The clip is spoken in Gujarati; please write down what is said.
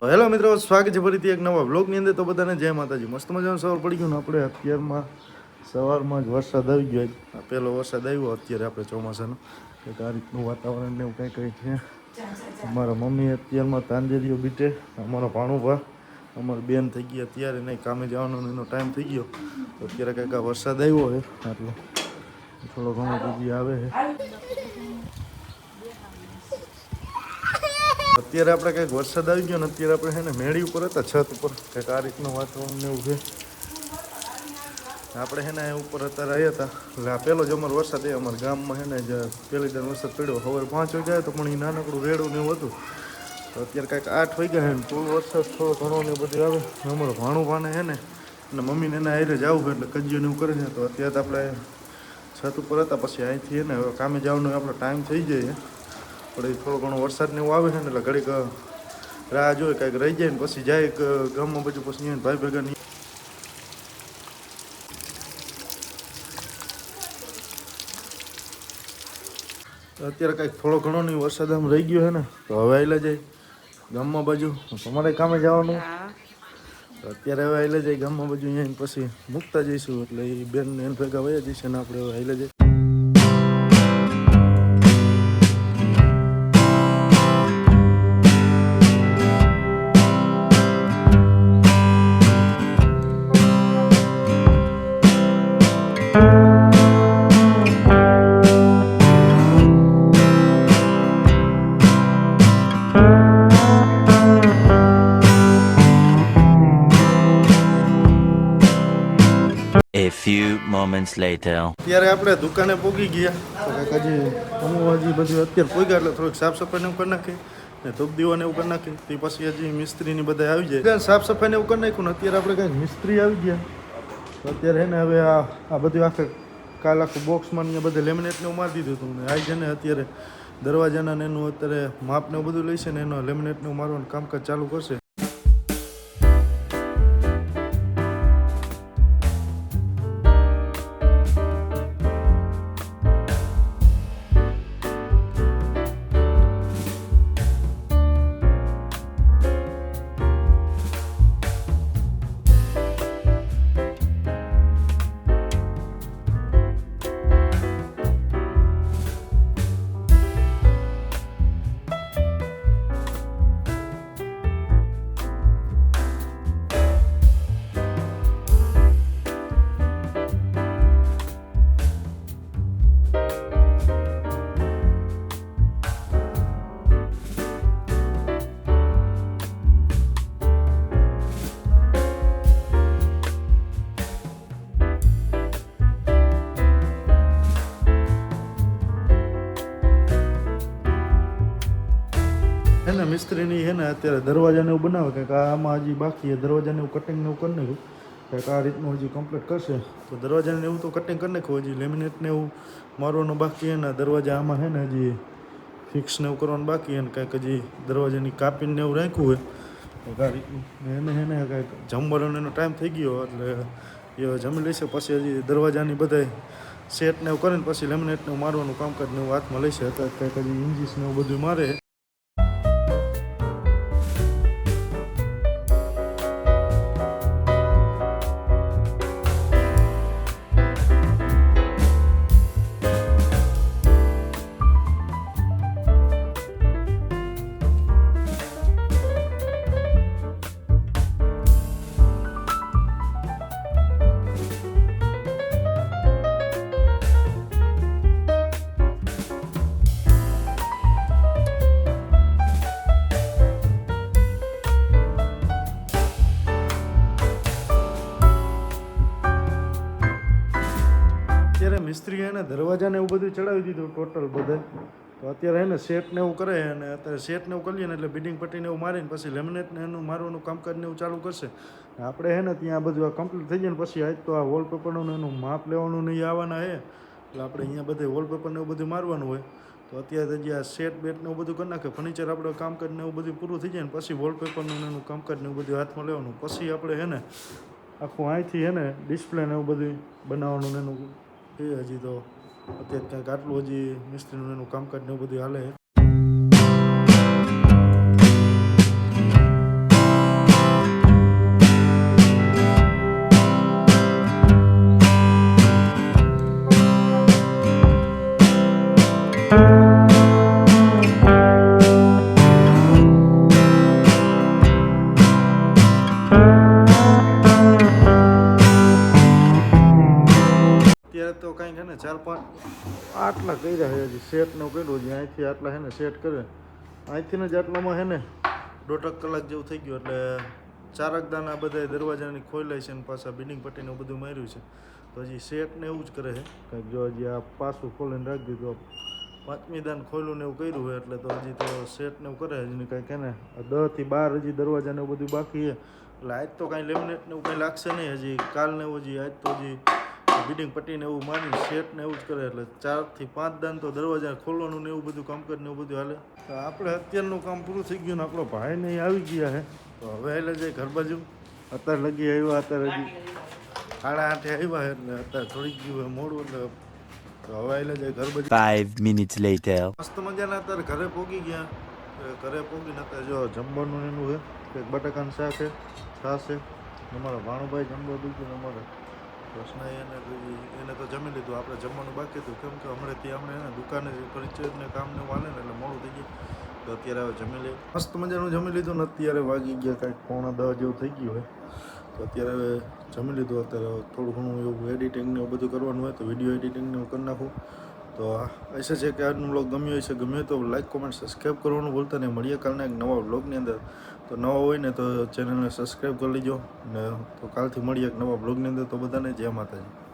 હેલો મિત્રો, સ્વાગત છે ફરીથી એક નવા બ્લોગની અંદર. તો બધાને જય માતાજી. મસ્ત મજાનું સવાર પડી ગયું ને આપણે અત્યારમાં સવારમાં જ વરસાદ આવી ગયો. આ પહેલો વરસાદ આવ્યો અત્યારે આપણે ચોમાસાનો. કંઈક આ રીતનું વાતાવરણ ને એવું કંઈ કંઈ છે. અમારા મમ્મી અત્યારમાં તાંજેરીઓ બીટે, અમારા ભાણુભા, અમારી બેન થઈ ગઈ અત્યારે નહીં કામે જવાનો એનો ટાઈમ થઈ ગયો. તો અત્યારે કંઈક આ વરસાદ આવ્યો છે આટલો થોડો ઘણો બીજી આવે છે. અત્યારે આપણે કંઈક વરસાદ આવી ગયો ને અત્યારે આપણે છે ને મેળી ઉપર હતા, છત ઉપર કંઈક આ રીતનું વાતાવરણ એવું છે. આપણે છે ને ઉપર અત્યારે આવ્યા હતા એટલે આ પહેલો જ અમારો વરસાદ એ અમારા ગામમાં છે ને જે પહેલી દર વરસાદ પડ્યો. સવારે 5 વાગ્યા તો પણ એ નાનકડું રેડું ને એવું હતું. તો અત્યારે કંઈક 8 વાગ્યા છે ને ફૂલ વરસાદ થોડો ઘણો ને બધું આવે. અમારો ભાણુભાને છે ને અને મમ્મીને એના હારે જ આવું એટલે કજિયો ને એવું કરે છે. તો અત્યારે તો આપણે છત ઉપર હતા, પછી અહીંથી ને હવે કામે જવાનો આપણો ટાઈમ થઈ જાય પણ થોડો ઘણો વરસાદ ને એવું આવે છે ને એટલે ઘડીક રાહ જોઈએ કાંઈક રહી જાય ને પછી જાય ગામમાં બધું પછી અહીંયા ભાઈ ભેગા નહીં. અત્યારે કાંઈક થોડો ઘણો નહીં વરસાદ આમ રહી ગયો છે ને તો હવે આવેલા જાય ગામમાં બાજુ. તમારે કામે જવાનું અત્યારે હવે આવેલા જાય ગામમાં બાજુ અહીંયા પછી મૂકતા જઈશું એટલે એ બેન એને ભેગા વયા જઈશે ને આપણે હવે આવેલા જાય. A few moments later. અત્યારે આપણે દુકાને પહોંચી ગયા તો કંઈક હજી બધું અત્યારે પહોંચ્યા એટલે થોડીક સાફ સફાઈને એવું કરી નાખી ને ધૂપ દીવાને એવું કરી નાખી. તે પછી હજી મિસ્ત્રીની બધા આવી જાય સાફ સફાઈને એવું કરી નાખ્યું ને અત્યારે આપણે કંઈક મિસ્ત્રી આવી ગયા. તો અત્યારે હે ને હવે આ બધું કાલ આખું બોક્સમાં ને બધે લેમિનેટને એવું મારી દીધું હતું ને આવી જાય ને અત્યારે દરવાજાના ને એનું અત્યારે માપને એવું બધું લઈશે ને એનો લેમિનેટને એવું મારવાનું કામકાજ ચાલુ કરશે. ને મિસ્ત્રીની છે ને અત્યારે દરવાજાને એવું બનાવે કંઈક આમાં હજી બાકી દરવાજાને એવું કટિંગ ને એવું કરી નાખ્યું કંઈક આ રીતનું હજી કમ્પ્લીટ કરશે. તો દરવાજાને એવું તો કટિંગ કરી નાખ્યું, હજી લેમિનેટને એવું મારવાનું બાકી ને દરવાજા આમાં છે ને હજી ફિક્સ ને એવું કરવાનું બાકી અને કંઈક હજી દરવાજાની કાપીને એવું રાખ્યું હોય કંઈક આ રીતનું. એને છે ને કંઈક જમવાનો એનો ટાઈમ થઈ ગયો એટલે એ જમી લેશે પછી હજી દરવાજાની બધા સેટને એવું કરીને પછી લેમિનેટને મારવાનું કામકાજ ને એવું હાથમાં લેશે. અત્યારે કંઈક હજી ઇન્જીસ ને એવું બધું મારે. અત્યારે મિસ્ત્રી એને દરવાજાને એવું બધું ચડાવી દીધું ટોટલ બધે. તો અત્યારે એને સેટને એવું કરે અને અત્યારે સેટને એવું કરીએ ને એટલે બિલ્ડિંગ પટ્ટીને એવું મારીને પછી લેમિનેટને એનું મારવાનું કામકાજને એવું ચાલુ કરશે. આપણે હે ને ત્યાં બધું આ કમ્પ્લીટ થઈ જાય ને પછી આજ તો આ વોલપેપરનું એનું માપ લેવાનું નહીં આવવાના છે એટલે આપણે અહીંયા બધે વોલપેપરને એવું બધું મારવાનું હોય. તો અત્યારે જે આ સેટ બેટને એવું બધું કરી નાખે ફર્નિચર આપણે કામકાજને એવું બધું પૂરું થઈ જાય ને પછી વોલપેપરનું એનું કામકાજને એવું બધું હાથમાં લેવાનું પછી આપણે હે ને આખું અહીંથી હે ને ડિસ્પ્લે ને એવું બધું બનાવવાનું એનું એ હજી તો અત્યારે ક્યાંક આટલું હજી મિસ્ત્રીનું એનું કામકાજ ને એવું બધું હાલે. હજી સેટ ને એવું કર્યું હજી અહીંથી આટલા હે ને સેટ કરે અહીંથી જ આટલામાં હે ને 1.5 કલાક જેવું થઈ ગયું એટલે ચારક દાના બધા દરવાજાની ખોલાય છે ને પાછા બિલ્ડિંગ પટ્ટીને એવું બધું માર્યું છે તો હજી સેટ ને એવું જ કરે છે કંઈક જો હજી આ પાછું ખોલીને રાખી દીધું પાંચમી દાન ખોલ્યું ને એવું કર્યું હોય એટલે તો હજી તો સેટ ને એવું કરે હજી કંઈક હે ને 10 થી 12 હજી દરવાજાને એવું બધું બાકી છે એટલે આજ તો કાંઈ લેમિનેટ ને એવું કંઈ લાગશે નહીં હજી કાલ ને એવું હજી આજ તો હજી બિલ્ડિંગ પટ્ટીને એવું મારીને સેટ ને એવું જ કરે એટલે 4 થી 5 દાન તો દરવાજા ખોલવાનું ને એવું બધું કામકાજ ને એવું બધું હાલે તો આપણે અત્યારનું કામ પૂરું થઈ ગયું ને આપણો ભાઈ ને આવી ગયા છે તો હવે એટલે જાય ઘર બાજુ અત્યારે લગી આવ્યા અત્યારે હજી 8:30 આવ્યા એટલે અત્યારે થોડીક ગયું મોડું એટલે તો હવે એટલે જાય ઘર બાજુ 5 minutes later. મસ્ત મજાના અત્યારે ઘરે પહોંચી ગયા ઘરે પહોંચીને અત્યારે જો જમવાનું એનું છે કંઈક બટાકાનું શાક છે છાશ છે અમારા ભાણુભાઈ જમવા દીધું અમારે રોશનાઈ એને તો જમી લીધું આપણે જમવાનું બાકી હતું કેમ કે હમણાં ત્યાં આપણે એને દુકાને પરિચયને કામને વાલે ને એટલે મોડું થઈ ગયું તો અત્યારે હવે જમી લઈએ મસ્ત મજાનું જમી લીધું ને અત્યારે વાગી ગયા કાંઈક 9:45 જેવું થઈ ગયું હોય તો અત્યારે હવે જમી લીધું અત્યારે થોડું ઘણું એવું એડિટિંગ ને એવું બધું કરવાનું હોય તો વિડીયો એડિટિંગ ને એવું કરી નાખું તો ऐसे છે કે આજનું વ્લોગ ગમ્યો હોય છે ગમ્યો તો લાઈક કોમેન્ટ સબસ્ક્રાઈબ કરવાનું ભૂલતા નહીં મળીએ કાલના એક નવા વ્લોગની અંદર તો નવા હોય ને તો ચેનલને સબસ્ક્રાઈબ કરી લેજો ને તો કાલથી મળીએ એક નવા વ્લોગની અંદર તો બધાને જય માતાજી